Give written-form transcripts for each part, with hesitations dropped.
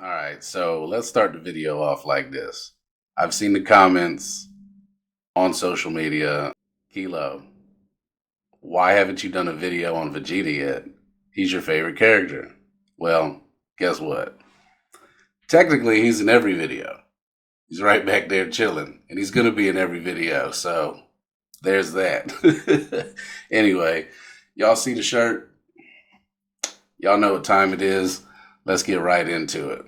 All right, so let's start the video off like this. I've seen the comments on social media. Kilo, why haven't you done a video on Vegeta yet? He's your favorite character. Well, guess what? Technically, he's in every video. He's right back there chilling, and he's going to be in every video, so there's that. Anyway, y'all see the shirt? Y'all know what time it is. Let's get right into it.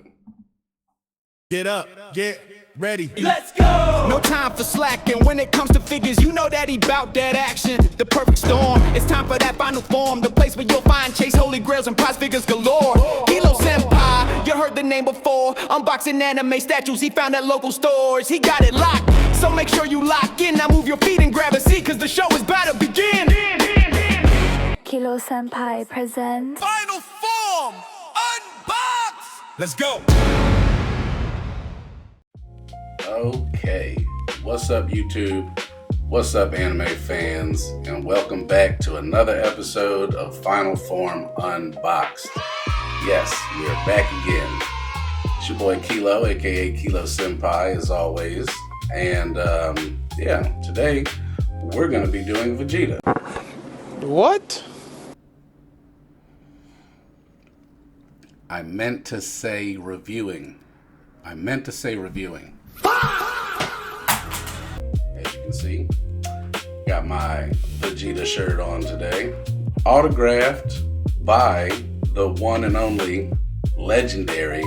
Get up, get ready. Let's go! No time for slacking. When it comes to figures, you know that he bout that action. The perfect storm. It's time for that final form. The place where you'll find chase holy grails and prize figures galore. Kilo Senpai, you heard the name before. Unboxing anime statues he found at local stores. He got it locked, so make sure you lock in. Now move your feet and grab a seat, cause the show is about to begin. Kilo Senpai presents Final form, unboxed. Let's go. Okay, what's up YouTube? What's up anime fans? And welcome back to another episode of Final Form Unboxed. Yes, we are back again. It's your boy Kilo, aka Kilo Senpai, as always. And today we're going to be doing Vegeta. What? I meant to say reviewing. As you can see, got my Vegeta shirt on today. Autographed by the one and only legendary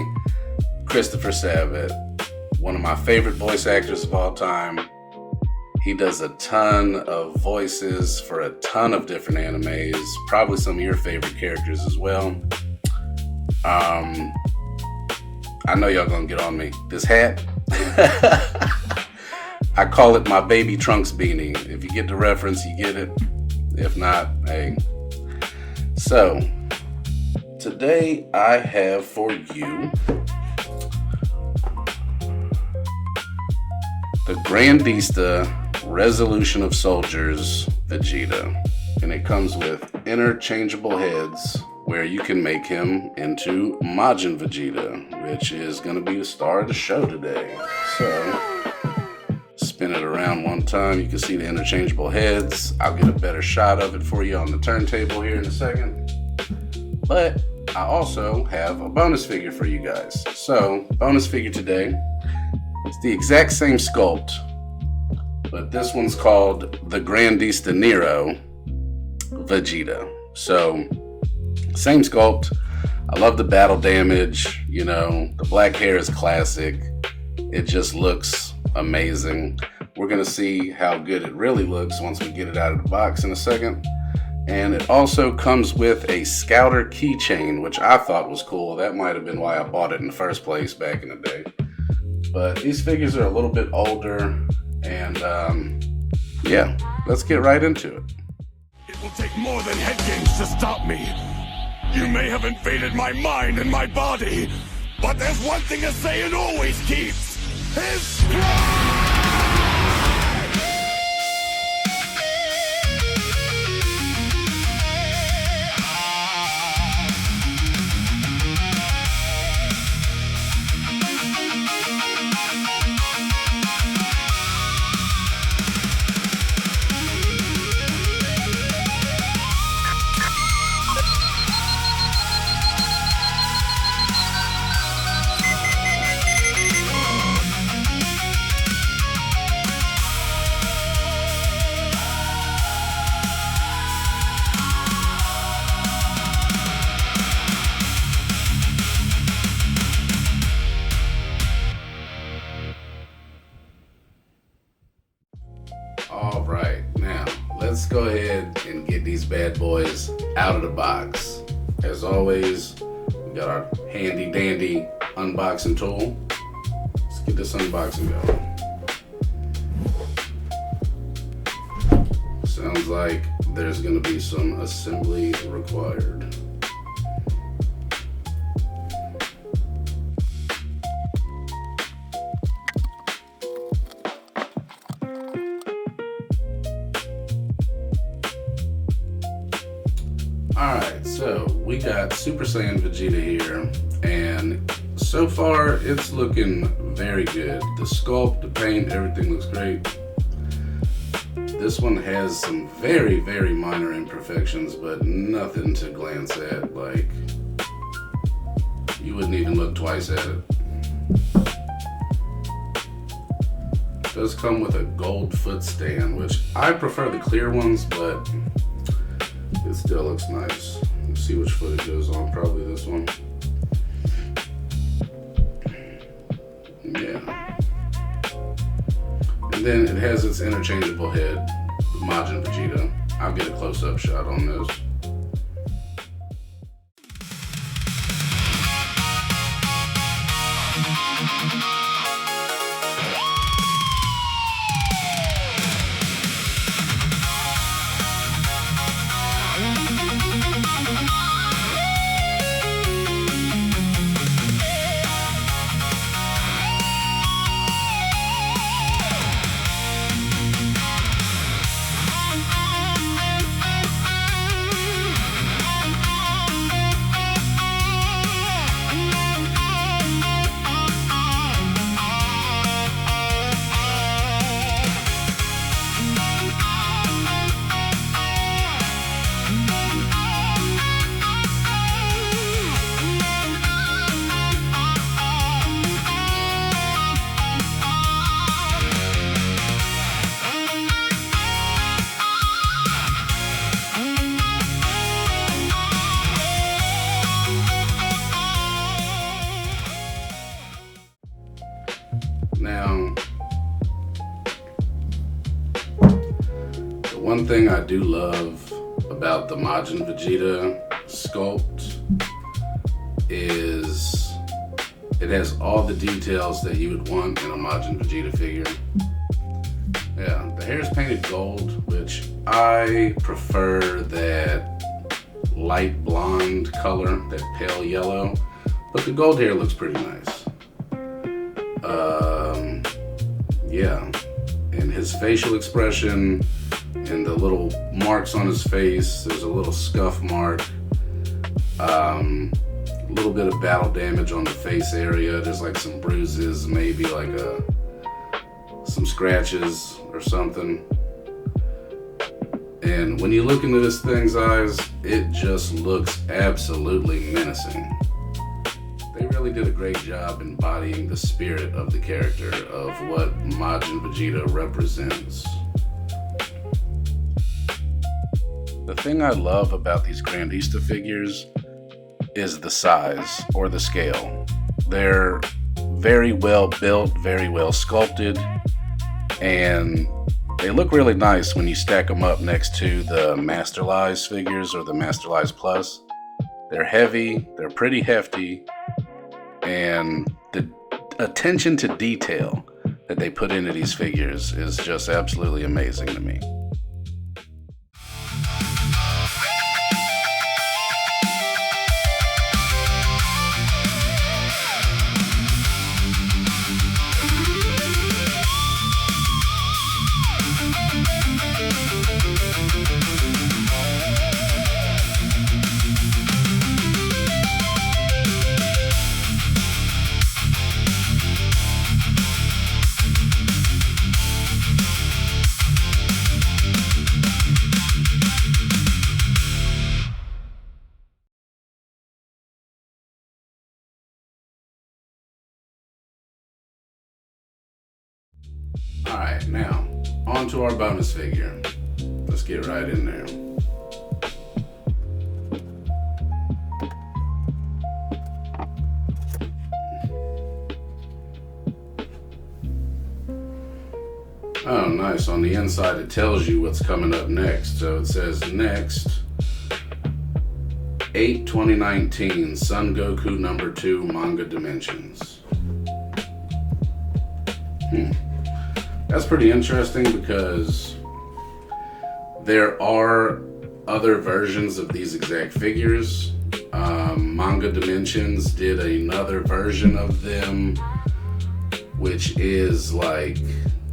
Christopher Sabat, one of my favorite voice actors of all time. He does a ton of voices for a ton of different animes, probably some of your favorite characters as well. I know y'all gonna get on me. This hat, I call it my baby Trunks beanie. If you get the reference, you get it. If not, hey. So, today I have for you the Grandista Resolution of Soldiers Vegeta. And it comes with interchangeable heads where you can make him into Majin Vegeta, which is going to be the star of the show today. So, spin it around one time. You can see the interchangeable heads. I'll get a better shot of it for you on the turntable here in a second. But I also have a bonus figure for you guys. So, bonus figure today. It's the exact same sculpt, but this one's called the Grandista Nero Vegeta. So, same sculpt. I love the battle damage. You know, the black hair is classic. It just looks amazing. We're going to see how good it really looks once we get it out of the box in a second. And it also comes with a Scouter keychain, which I thought was cool. That might have been why I bought it in the first place back in the day. But these figures are a little bit older. And let's get right into it. It will take more than head games to stop me. You may have invaded my mind and my body, but there's one thing a Saiyan always keeps: his pride! All right, now let's go ahead and get these bad boys out of the box. As always, we got our handy dandy unboxing tool. Let's get this unboxing going. Sounds like there's gonna be some assembly required. Alright, so we got Super Saiyan Vegeta here, and so So far, it's looking very good. The sculpt, the paint, everything looks great. This one has some very, very minor imperfections, but nothing to glance at. Like, you wouldn't even look twice at it. It does come with a gold foot stand, which I prefer the clear ones, but it still looks nice. Let's see which foot it goes on. Probably this one. Yeah. And then it has its interchangeable head, Majin Vegeta. I'll get a close-up shot on this. Now, the one thing I do love about the Majin Vegeta sculpt is it has all the details that you would want in a Majin Vegeta figure. Yeah, the hair is painted gold, which I prefer that light blonde color, that pale yellow, but the gold hair looks pretty nice. Yeah, and his facial expression and the little marks on his face, there's a little scuff mark, a little bit of battle damage on the face area, there's like some bruises, maybe like some scratches or something. And when you look into this thing's eyes, it just looks absolutely menacing. They really did a great job embodying the spirit of the character of what Majin Vegeta represents. The thing I love about these Grandista figures is the size or the scale. They're very well built, very well sculpted, and they look really nice when you stack them up next to the Masterlize figures or the Masterlize Plus. They're heavy, they're pretty hefty, and the attention to detail that they put into these figures is just absolutely amazing to me. Alright, now, on to our bonus figure. Let's get right in there. Oh, nice. On the inside, it tells you what's coming up next. So it says next, 8/2019, Son Goku #2 Manga Dimensions. That's pretty interesting because there are other versions of these exact figures. Manga Dimensions did another version of them, which is like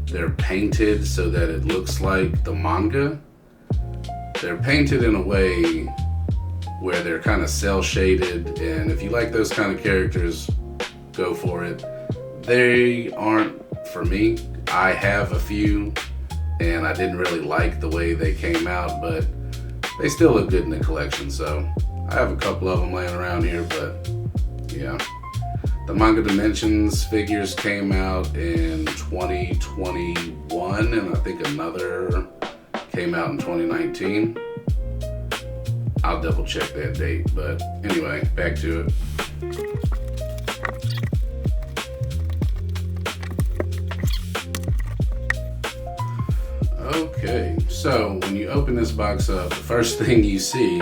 they're painted so that it looks like the manga. They're painted in a way where they're kind of cell shaded, and if you like those kind of characters, go for it. They aren't for me. I have a few, and I didn't really like the way they came out, but they still look good in the collection, so I have a couple of them laying around here, but yeah. The Manga Dimensions figures came out in 2021, and I think another came out in 2019. I'll double check that date, but anyway, back to it. Okay, so when you open this box up, the first thing you see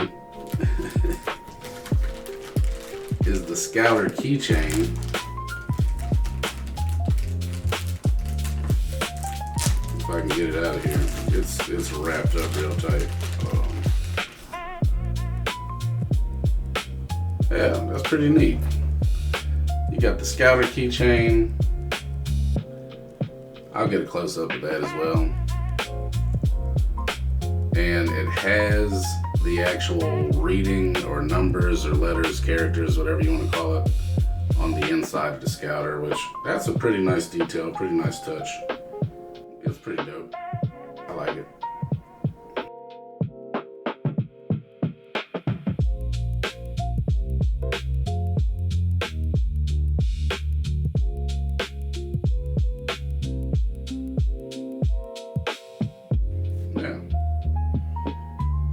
is the Scouter keychain. If I can get it out of here, it's wrapped up real tight. Yeah, that's pretty neat. You got the Scouter keychain. I'll get a close up of that as well. And it has the actual reading or numbers or letters, characters, whatever you want to call it, on the inside of the Scouter, which that's a pretty nice detail, pretty nice touch. It's pretty dope. I like it.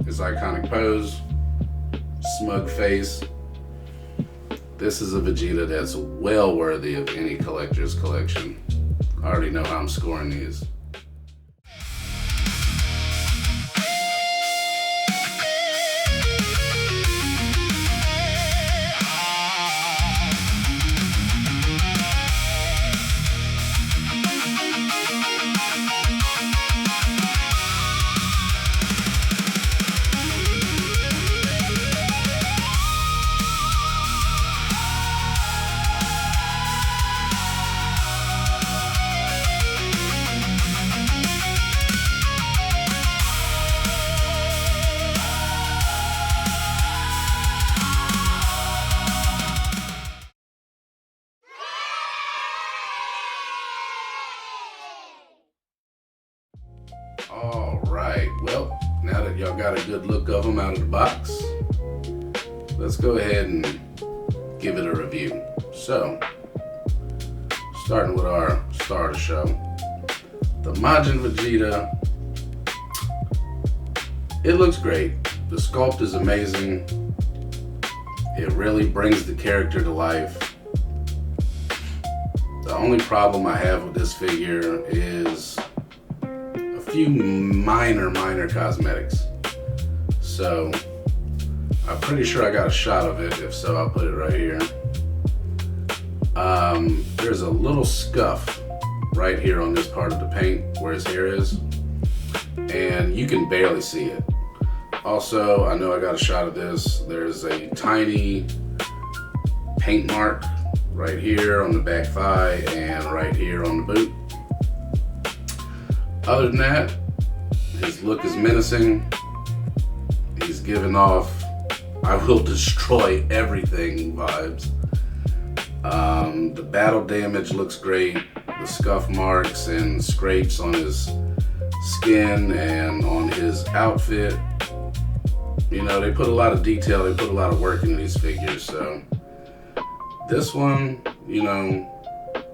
His iconic pose, smug face. This is a Vegeta that's well worthy of any collector's collection. I already know how I'm scoring these. All right, well, now that y'all got a good look of them out of the box, let's go ahead and give it a review. So, starting with our star of the show, the Majin Vegeta. It looks great. The sculpt is amazing. It really brings the character to life. The only problem I have with this figure is a few minor cosmetics. So I'm pretty sure I got a shot of it. If so, I'll put it right here. There's a little scuff right here on this part of the paint where his hair is, and you can barely see it. Also, I know I got a shot of this. There's a tiny paint mark right here on the back thigh and right here on the boot. Other than that, his look is menacing. He's giving off "I will destroy everything" vibes. The battle damage looks great. The scuff marks and scrapes on his skin and on his outfit. You know, they put a lot of detail, they put a lot of work into these figures. So this one, you know,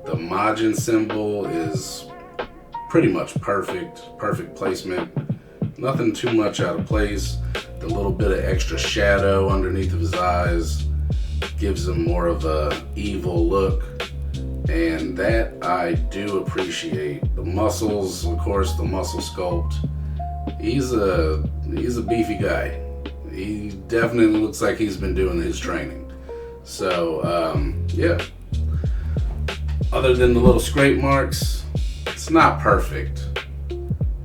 the Majin symbol is pretty much perfect placement. Nothing too much out of place. The little bit of extra shadow underneath of his eyes gives him more of a evil look, and that I do appreciate. The muscles, of course, the muscle sculpt. He's a beefy guy. He definitely looks like he's been doing his training. So yeah. Other than the little scrape marks, it's not perfect,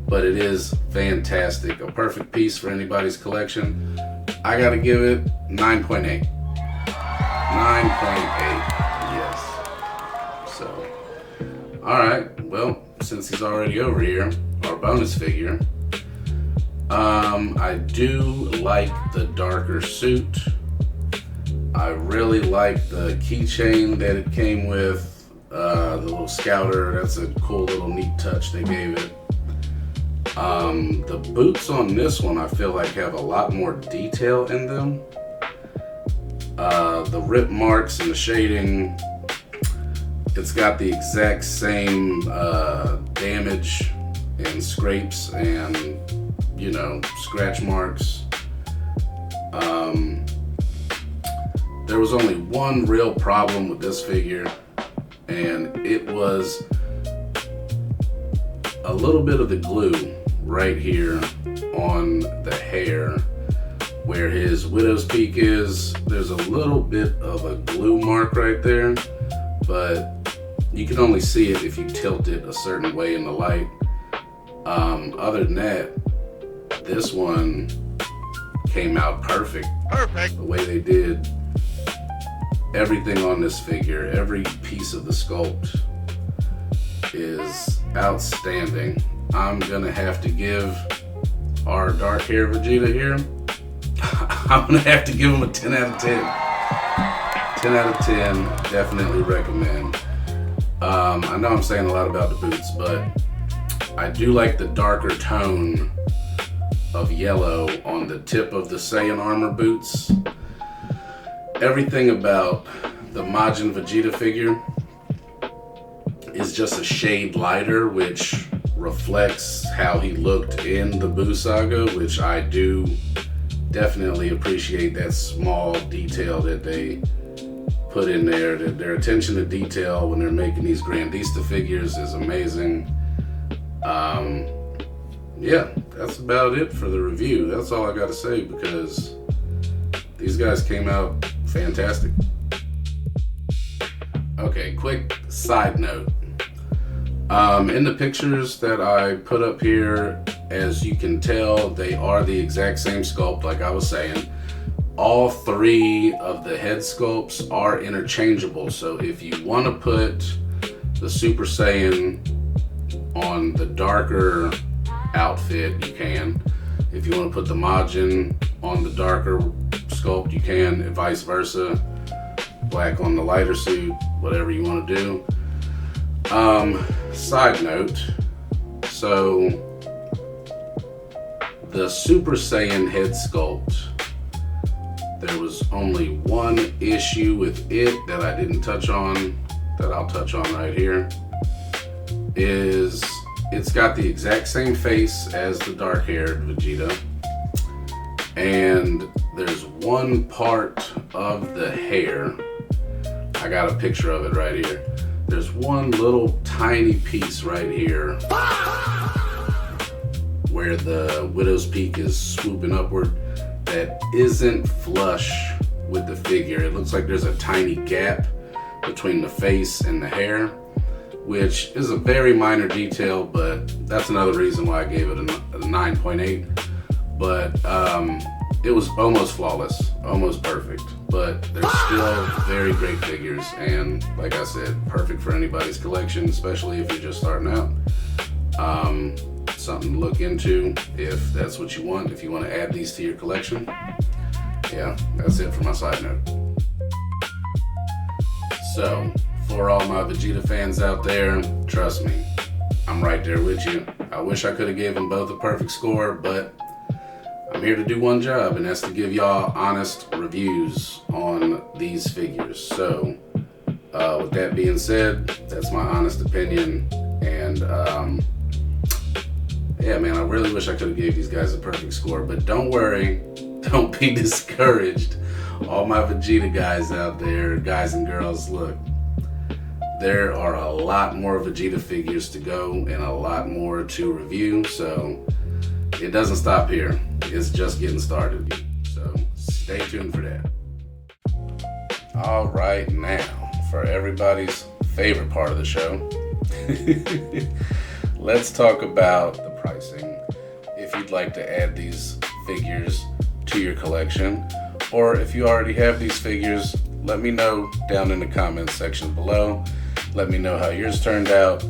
but it is fantastic. A perfect piece for anybody's collection. I gotta give it 9.8. 9.8, yes. So, alright, well, since he's already over here, our bonus figure, I do like the darker suit. I really like the keychain that it came with, the little scouter. That's a cool little neat touch they gave it. The boots on this one I feel like have a lot more detail in them. The rip marks and the shading, it's got the exact same damage and scrapes and, you know, scratch marks. There was only one real problem with this figure, and it was a little bit of the glue right here on the hair where his widow's peak is. There's a little bit of a glue mark right there, but you can only see it if you tilt it a certain way in the light. Other than that, this one came out perfect. The way they did everything on this figure, every piece of the sculpt is outstanding. I'm gonna have to give our dark hair Vegeta here, I'm gonna have to give him a 10 out of 10. 10 out of 10, definitely recommend. I know I'm saying a lot about the boots, but I do like the darker tone of yellow on the tip of the Saiyan armor boots. Everything about the Majin Vegeta figure is just a shade lighter, which reflects how he looked in the Buu Saga, which I do definitely appreciate that small detail that they put in there. That their attention to detail when they're making these Grandista figures is amazing. Yeah, that's about it for the review. That's all I gotta say, because these guys came out fantastic. Okay, quick side note. In the pictures that I put up here, as you can tell, they are the exact same sculpt, like I was saying. All three of the head sculpts are interchangeable, so if you want to put the Super Saiyan on the darker outfit, you can. If you want to put the Majin on the darker sculpt, you can, and vice versa. Black on the lighter suit, whatever you want to do. Side note, so the Super Saiyan head sculpt, there was only one issue with it that I didn't touch on, that I'll touch on right here, is it's got the exact same face as the dark-haired Vegeta, and there's one part of the hair, I got a picture of it right here, there's one little tiny piece right here where the widow's peak is swooping upward that isn't flush with the figure. It looks like there's a tiny gap between the face and the hair, which is a very minor detail, but that's another reason why I gave it a 9.8. But it was almost flawless, almost perfect, but they're still very great figures, and like I said, perfect for anybody's collection, especially if you're just starting out. Something to look into if that's what you want, if you want to add these to your collection. Yeah, that's it for my side note. So, for all my Vegeta fans out there, trust me, I'm right there with you. I wish I could have given them both a perfect score, but I'm here to do one job, and that's to give y'all honest reviews on these figures. So, with that being said, that's my honest opinion, and yeah, man, I really wish I could have gave these guys a perfect score, but don't worry, don't be discouraged. All my Vegeta guys out there, guys and girls, look, there are a lot more Vegeta figures to go and a lot more to review, so it doesn't stop here. It's just getting started, so stay tuned for that. All right, now, for everybody's favorite part of the show, let's talk about the pricing. If you'd like to add these figures to your collection, or if you already have these figures, let me know down in the comments section below. Let me know how yours turned out,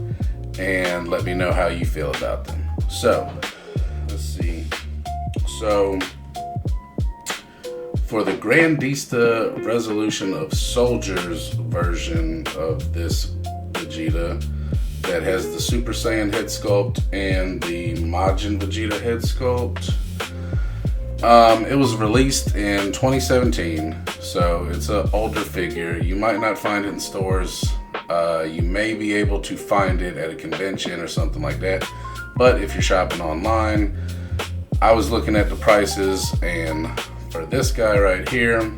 and let me know how you feel about them. So, let's see. So, For the Grandista Resolution of Soldiers version of this Vegeta that has the Super Saiyan head sculpt and the Majin Vegeta head sculpt, it was released in 2017, so it's an older figure. You might not find it in stores. You may be able to find it at a convention or something like that, but if you're shopping online, I was looking at the prices, and for this guy right here,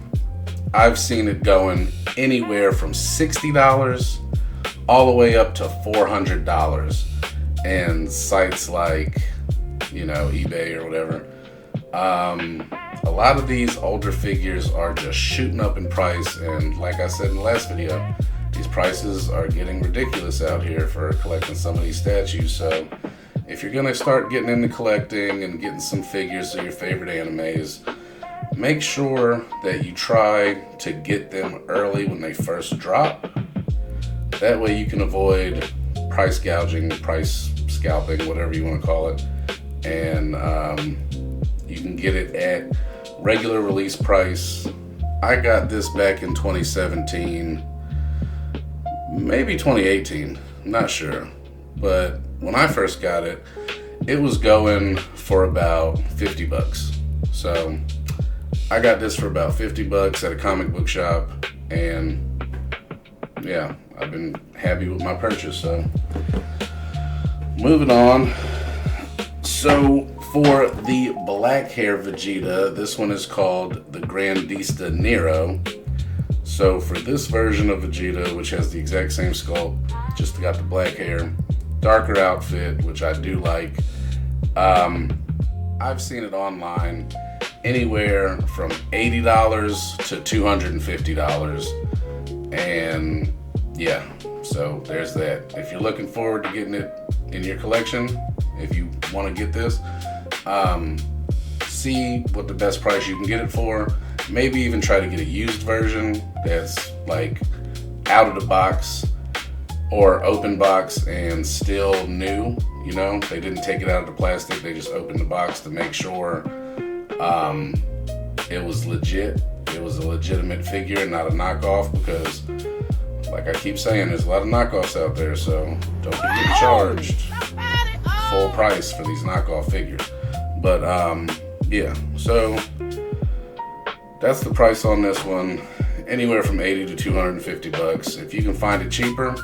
I've seen it going anywhere from $60 all the way up to $400, and sites like, you know, eBay or whatever. A lot of these older figures are just shooting up in price, and like I said in the last video, these prices are getting ridiculous out here for collecting some of these statues. So if you're gonna start getting into collecting and getting some figures of your favorite animes, make sure that you try to get them early when they first drop. That way you can avoid price gouging, price scalping, whatever you want to call it, and you can get it at regular release price. I got this back in 2017, maybe 2018, I'm not sure, but when I first got it, it was going for about 50 bucks. So I got this for about 50 bucks at a comic book shop, and yeah, I've been happy with my purchase. So moving on. So for the black hair Vegeta, this one is called the Grandista Nero. So for this version of Vegeta, which has the exact same sculpt, just got the black hair, darker outfit, which I do like. I've seen it online anywhere from $80 to $250, and yeah, so there's that. If you're looking forward to getting it in your collection, if you want to get this, see what the best price you can get it for. Maybe even try to get a used version that's like out of the box or open box and still new. You know, they didn't take it out of the plastic, they just opened the box to make sure it was legit. It was a legitimate figure and not a knockoff, because like I keep saying, there's a lot of knockoffs out there, so don't be getting charged full price for these knockoff figures. But yeah, so that's the price on this one, anywhere from 80 to 250 bucks. If you can find it cheaper,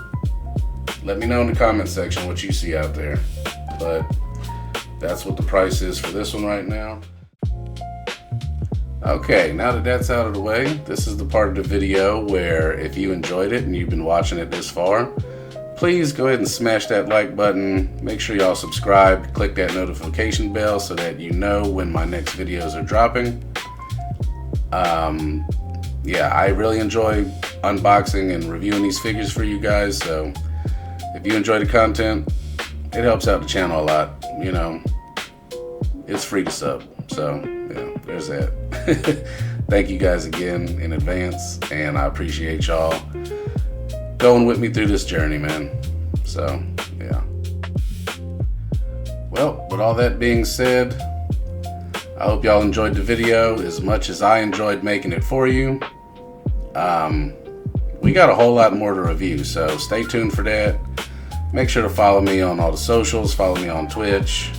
let me know in the comment section what you see out there. But that's what the price is for this one right now. Okay, now that that's out of the way, this is the part of the video where if you enjoyed it and you've been watching it this far, please go ahead and smash that like button. Make sure y'all subscribe, click that notification bell so that you know when my next videos are dropping. Yeah, I really enjoy unboxing and reviewing these figures for you guys, so if you enjoy the content, it helps out the channel a lot. You know, it's free to sub, so yeah, there's that. Thank you guys again in advance, and I appreciate y'all going with me through this journey, man. So yeah, well, with all that being said, I hope y'all enjoyed the video as much as I enjoyed making it for you. We got a whole lot more to review, so stay tuned for that. Make sure to follow me on all the socials, follow me on Twitch.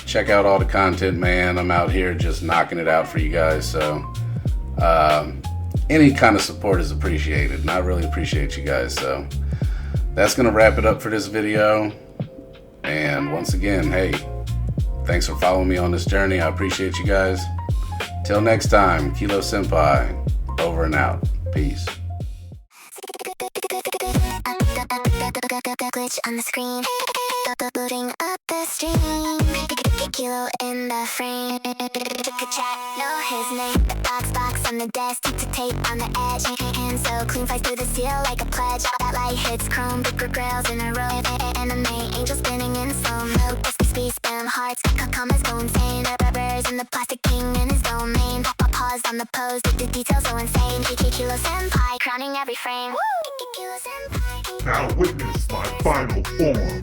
Check out all the content, man. I'm out here just knocking it out for you guys, so any kind of support is appreciated, and I really appreciate you guys. So that's gonna wrap it up for this video, and once again, hey, thanks for following me on this journey. I appreciate you guys. Till next time, Kilo Senpai, over and out. Peace. Glitch on the screen, booting up the stream. Kilo in the frame. Took a chat, know his name. Box on the desk, tape on the edge. Hands so clean, flies through the seal like a pledge. That light hits chrome, big grills in a row. Anime, angel spinning in slow mo. Speed, spam hearts, commas go insane. Rubbers in the plastic king in his domain. Pause on the pose, the details so insane. Kilo Senpai, crowning every frame. Kilo Senpai. Now witness my final form.